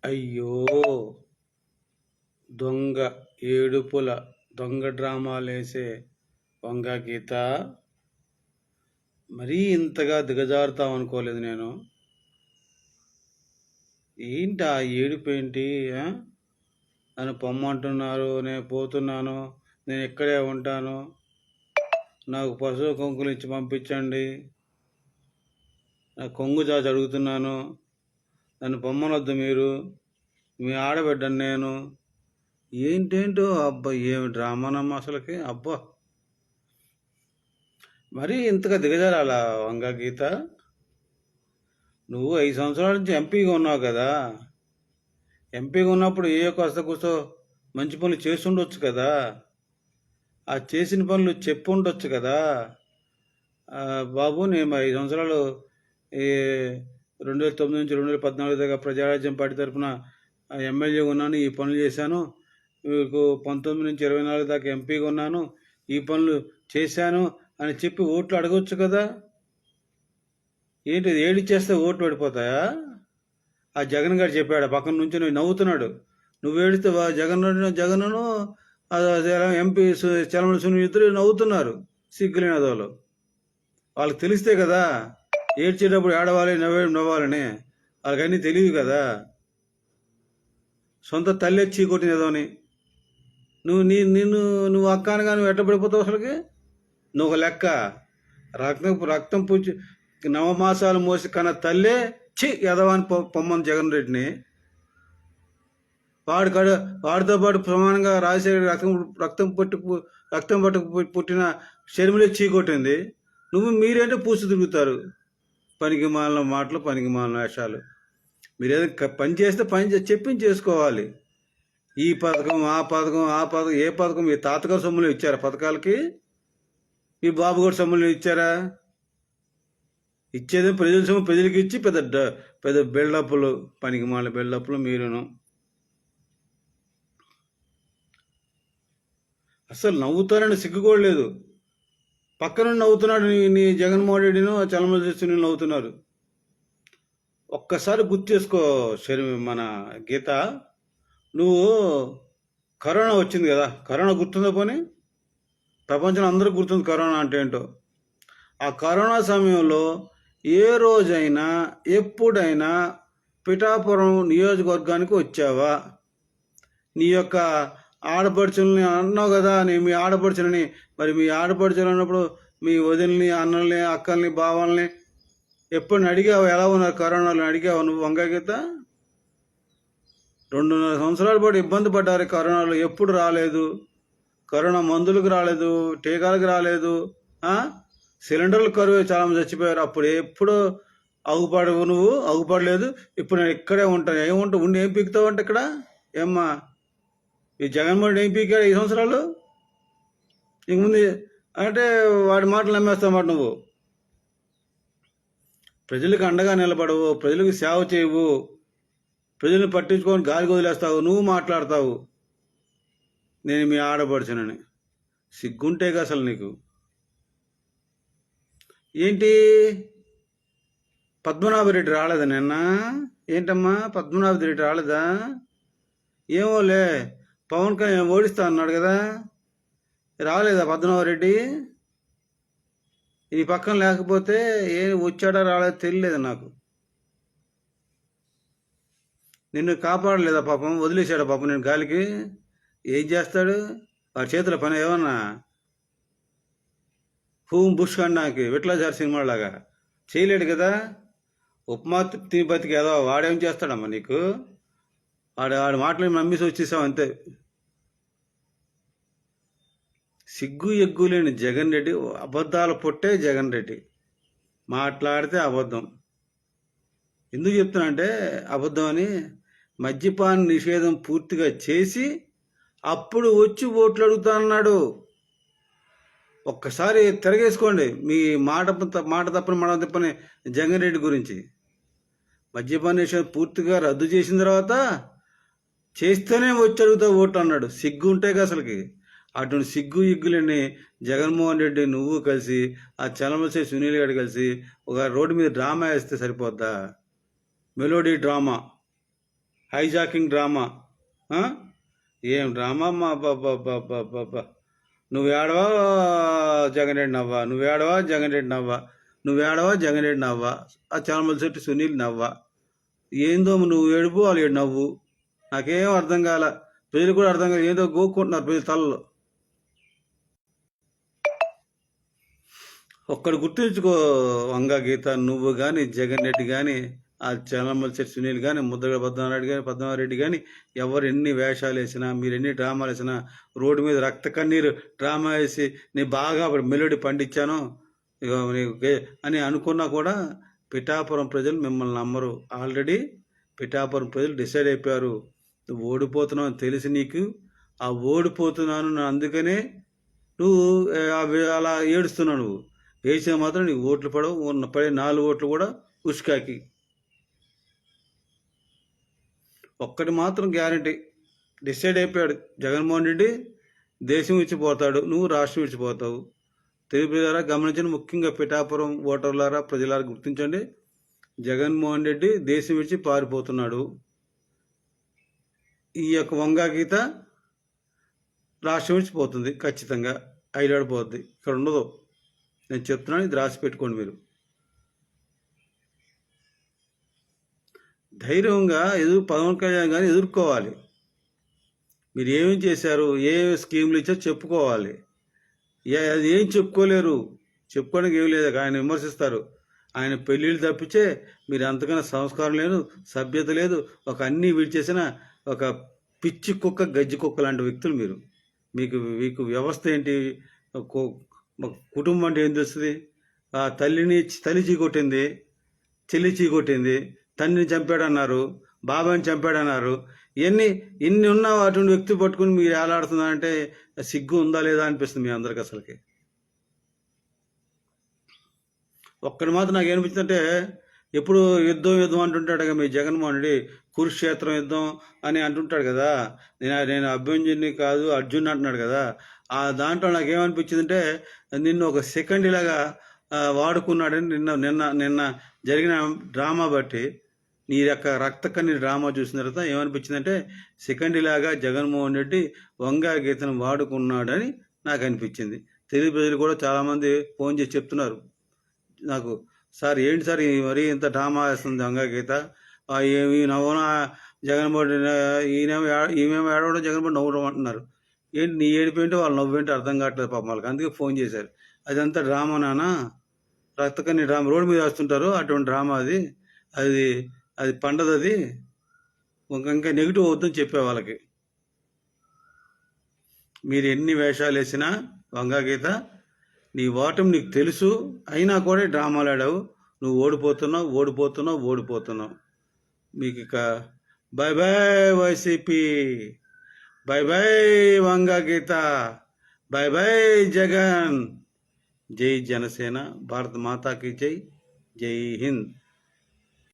అయ్యో! దొంగ ఏడుపుల దొంగ డ్రామాలేసే వంగ గీత, మరీ ఇంతగా దిగజారుతావనుకోలేదు నేను. ఏంటి ఆ ఏడుపేంటి? నన్ను పొమ్మంటున్నారు, నేను పోతున్నాను, నేను ఇక్కడే ఉంటాను, నాకు పశువు కొంకులు ఇచ్చి పంపించండి, నా కొంగు చాచి అడుగుతున్నాను, నన్ను పొమ్మనొద్దు మీరు, మీ ఆడబిడ్డను నేను. ఏంటేంటో అబ్బా, ఏమి డ్రామానమ్మా అసలుకి. అబ్బా, మరీ ఇంతగా దిగజారాలా వంగ గీత? నువ్వు 5 సంవత్సరాల నుంచి ఎంపీగా ఉన్నావు కదా. ఎంపీగా ఉన్నప్పుడు ఏ కాస్త కూర్చో మంచి పనులు చేస్తుండొచ్చు కదా. ఆ చేసిన పనులు చెప్పు ఉండొచ్చు కదా. బాబు, నేను 5 సంవత్సరాలు ఈ 2009 నుంచి 2014 దాకా ప్రజారాజ్యం పార్టీ తరఫున ఎమ్మెల్యే ఉన్నాను, ఈ పనులు చేశాను. మీకు 19 నుంచి 24 దాకా ఎంపీగా ఉన్నాను, ఈ పనులు చేశాను అని చెప్పి ఓట్లు అడగవచ్చు కదా. ఏంటి ఏడిచ్చేస్తే ఓట్లు పడిపోతాయా? ఆ జగన్ గారు చెప్పాడు, పక్కన నుంచి నువ్వు నవ్వుతున్నాడు. నువ్వు ఏడిస్తే జగన్ను ఎంపీ చలమల సునీల్ ఇద్దరు నవ్వుతున్నారు, సిగ్గులేని అదోలు. వాళ్ళకి తెలిస్తే కదా ఏడ్చేటప్పుడు ఏడవాలి, నవ్వాలని. వాళ్ళకన్నీ తెలియదు కదా. సొంత తల్లి చీకొట్టినదోని నువ్వు అక్క అనగా నువ్వు ఎట్ట పడిపోతావు అసలుకి? నువ్వు ఒక లెక్క. రక్తం పుచ్చి నవమాసాలు మోసి కన్న తల్లే ఎదవాని పొమ్మని జగన్ రెడ్డిని. వాడితో పాటు ప్రమాణంగా రాజశేఖర రక్తం పట్టుకు పుట్టిన షర్మిలే చీకొట్టింది. మీరేంటో పూసి తిరుగుతారు. పనికి మాలిన మాటలు, పనికి మాలిన వేషాలు. మీరు ఏదైనా పని చేస్తే చెప్పించి చేసుకోవాలి. ఈ పథకం, ఆ పథకం, ఏ పథకం? మీ తాతగారు సొమ్ములు ఇచ్చారా పథకాలకి? మీ బాబు గారు సొమ్ములు ఇచ్చారా? ఇచ్చేది ప్రజల సొమ్ము, ప్రజలకి ఇచ్చి పెద్ద బిల్డప్లు, పనికి మాలిన బిల్డప్లు మీరును. అసలు నవ్వుతారని సిగ్గుకోలేదు. పక్కన నవ్వుతున్నాడు నీ జగన్మోహన్ రెడ్డిను, చలమల సునీల్ నవ్వుతున్నారు. ఒక్కసారి గుర్తు చేసుకో మన గీత. నువ్వు కరోనా వచ్చింది కదా, కరోనా గుర్తుందా? పోనీ ప్రపంచంలో అందరూ గుర్తుంది కరోనా అంటే ఏంటో. ఆ కరోనా సమయంలో ఏ రోజైనా ఎప్పుడైనా పిఠాపురం నియోజకవర్గానికి వచ్చావా? నీ యొక్క ఆడపడుచుల్ని అన్నావు కదా, మీ ఆడపడుచులని. మరి మీ ఆడపడుచులు అన్నప్పుడు మీ వదిలిని, అన్నల్ని, అక్కల్ని, బావల్ని ఎప్పుడు అడిగావు ఎలా ఉన్నారు కరోనాలో? అడిగావు నువ్వు వంగ గీత? 2.5 సంవత్సరాల పాటు ఇబ్బంది పడ్డారు కరోనాలో. ఎప్పుడు రాలేదు కరోనా, మందులకు రాలేదు, టీకాలకు రాలేదు, సిలిండర్లు కరువు, చాలా మంది చచ్చిపోయారు. అప్పుడు ఎప్పుడు అగుపడవు నువ్వు, అగుపడలేదు. ఇప్పుడు నేను ఇక్కడే ఉంటాను. ఏముంటా ఉండి ఏం పీకుతావు అంటే ఇక్కడ? ఏమ్మా, ఈ జగన్మోహన్ ఏం పీకాడు 5 సంవత్సరాలు? ఇంక ముందు అంటే వాడి మాటలు నమ్మేస్తామాట నువ్వు. ప్రజలకు అండగా నిలబడవు, ప్రజలకు సేవ చేయవు, ప్రజలను పట్టించుకొని గాలికి వదిలేస్తావు. నువ్వు మాట్లాడతావు నేను మీ ఆడపడుచునని. సిగ్గుంటేగా అసలు నీకు. ఏంటి పద్మనాభరెడ్డి రాలేదా నిన్న? ఏంటమ్మా పద్మనాభరెడ్డి రాలేదా? ఏమోలే, పవన్ కళ్యాణ్ ఓడిస్తా అన్నాడు కదా, రాలేదా పద్మనాభరెడ్డి? ఈ పక్కన లేకపోతే వచ్చాడా రాలేదో తెలియలేదు నాకు. నిన్ను కాపాడలేదా పాపం? వదిలేశాడా పాపం నేను గాలికి? ఏం చేస్తాడు వాడి చేతిలో పని? ఏమన్నా హూమ్ బుష్ అన్నాకి విట్లాచారి సినిమాలాగా చేయలేడు కదా. ఉప్మా తిని బతికి ఏదో వాడేం చేస్తాడమ్మా నీకు? వాడి మాటలు నమ్మేసి వచ్చేసావు అంతే. సిగ్గు ఎగ్గు లేని జగన్ రెడ్డి, అబద్ధాలు పుట్టే జగన్ రెడ్డి. మాట్లాడితే అబద్ధం. ఎందుకు చెప్తున్నా అంటే అబద్ధం అని, మద్యపాన నిషేధం పూర్తిగా చేసి అప్పుడు వచ్చి ఓట్లు అడుగుతా. ఒక్కసారి తిరగేసుకోండి మీ మాట తప్పని మాట తప్పని జగన్ రెడ్డి గురించి. మద్యపాన నిషేధం పూర్తిగా రద్దు చేసిన తర్వాత చేస్తేనే వచ్చి అడుగుతా ఓట్లు అన్నాడు. సిగ్గు ఉంటే అసలుకి. అటువంటి సిగ్గు ఇగ్గులని జగన్మోహన్ రెడ్డి నువ్వు కలిసి, ఆ చలమల సునీల్ గారు కలిసి ఒక రోడ్డు మీద డ్రామా వేస్తే సరిపోద్దా? Melody drama. Hijacking drama. ఆ? ఏం డ్రామా అమ్మా, బాబా. నువ్వేడవా జగన్ రెడ్డి నవ్వా, నువ్వేడవా జగన్ రెడ్డి నవ్వా, నువ్వేడవా జగన్ రెడ్డి నవ్వా, ఆ చామల చెట్టు సునీల్ నవ్వా. ఏందో నువ్వు ఏడుపు వాళ్ళు ఏడు నవ్వు. నాకేం అర్థం కాల. ప్రజలు కూడా అర్థం కాదు, ఏదో గోక్కుంటున్నారు ప్రజల తలలో. ఒక్కడు గుర్తుంచుకో వంగా గీత, నువ్వు కానీ జగన్ రెడ్డి కానీ ఆ చలమల చెట్టు సునీల్ కానీ ముద్రగడ పద్మనారెడ్డి కానీ పద్మారెడ్డి కానీ ఎవరు ఎన్ని వేషాలు వేసినా, మీరు ఎన్ని డ్రామాలు వేసినా, రోడ్డు మీద రక్త కన్నీరు డ్రామా వేసి నేను బాగా మెలోడీ పండించాను అని అనుకున్నా కూడా పిఠాపురం ప్రజలు మిమ్మల్ని నమ్మరు. ఆల్రెడీ పిఠాపురం ప్రజలు డిసైడ్ అయిపోయారు, నువ్వు ఓడిపోతున్నావు అని తెలిసి నీకు ఆ ఓడిపోతున్నాను అందుకనే నువ్వు అలా ఏడుస్తున్నావు. నువ్వు వేసిన మాత్రం నీకు ఓట్లు పడవు, పడే 4 ఓట్లు కూడా ఉష్కాకి. ఒక్కటి మాత్రం గ్యారంటీ, డిసైడ్ అయిపోయాడు జగన్మోహన్ రెడ్డి దేశం విడిచిపోతాడు, నువ్వు రాష్ట్రం విడిచిపోతావు. తెలుగు ప్రజలారా గమనించండి, ముఖ్యంగా పిఠాపురం ఓటర్లారా ప్రజలారా గుర్తించండి, జగన్మోహన్ రెడ్డి దేశం విడిచి పారిపోతున్నాడు. ఈ యొక్క వంగా గీత రాష్ట్రం విడిచిపోతుంది, ఖచ్చితంగా ఐలాడిపోద్ది, ఇక్కడ ఉండదు. నేను చెప్తున్నాను, ఇది రాసి పెట్టుకోండి. మీరు ధైర్యంగా పవన్ కళ్యాణ్ కానీ ఎదుర్కోవాలి. మీరు ఏమేమి చేశారు, ఏ స్కీములు ఇచ్చారో చెప్పుకోవాలి. అది ఏం చెప్పుకోలేరు, చెప్పుకోవడానికి ఏమి లేదు. ఆయన విమర్శిస్తారు, ఆయన పెళ్ళిళ్ళు తప్పించే మీరు అంతకన్నా సంస్కారం లేదు, సభ్యత లేదు, ఒక అన్నీ విడిచేసిన ఒక పిచ్చి కుక్క, గజ్జి కుక్క లాంటి వ్యక్తులు మీరు. మీకు వ్యవస్థ ఏంటి, కుటుంబం అంటే ఏం తెలుస్తుంది? ఆ తల్లి చీకొట్టింది, చెల్లి చీకొట్టింది, తండ్రిని చంపాడన్నారు, బాబాని చంపాడన్నారు. ఇన్ని ఉన్న అటువంటి వ్యక్తి పట్టుకుని మీరు ఏలాడుతున్నారంటే సిగ్గు ఉందా లేదా అనిపిస్తుంది మీ అందరికి. అసలుకి ఒక్కడి మాత్రం నాకు ఏమనిపించిందంటే, ఎప్పుడు యుద్ధం అంటుంటాడు మీ జగన్మోహన్ రెడ్డి, కురుక్షేత్రం యుద్ధం అని అంటుంటాడు కదా. నేను అభ్యంజుని కాదు అర్జున్ అంటున్నాడు కదా. ఆ దాంట్లో నాకు ఏమనిపించిందంటే, నిన్ను ఒక సెకండ్ ఇలాగా వాడుకున్నాడని నిన్న జరిగిన డ్రామా బట్టి, నీ యొక్క రక్త కన్ని డ్రామా చూసిన తర్వాత ఏమనిపించిందంటే, సెకండ్ ఇలాగా జగన్మోహన్ రెడ్డి వంగా గీతను వాడుకున్నాడని నాకు అనిపించింది. తెలుగు ప్రజలు కూడా చాలామంది ఫోన్ చేసి చెప్తున్నారు నాకు, సార్ ఏంటి సార్ మరీ ఇంత డ్రామా వేస్తుంది వంగా గీత, ఈ నవ్వున జగన్మోహన్ రెడ్డి ఈమెమో ఏడవడం జగన్మోహన్ నవ్వడం అంటున్నారు. ఏంటి నీ ఏడిపోయింటే వాళ్ళు నవ్వేంటో అర్థం కావట్లేదు పాపం వాళ్ళకి. అందుకే ఫోన్ చేశారు. అదంతా డ్రామా నానా, రక్తకన్ని డ్రామా, రోడ్డు మీద వేస్తుంటారు అటువంటి డ్రామా అది పండదు, అది ఇంకా నెగిటివ్ అవుతుందని చెప్పే వాళ్ళకి. మీరు ఎన్ని వేషాలు వేసినా వంగా గీత, నీ ఓటమి నీకు తెలుసు, అయినా కూడా డ్రామాలు ఆడావు. నువ్వు ఓడిపోతున్నావు. మీకు ఇక bye bye YCP, bye bye Vanga Geetha, bye bye Jagan. జై జనసేన, భారత మాతాకి జై, జై హింద్.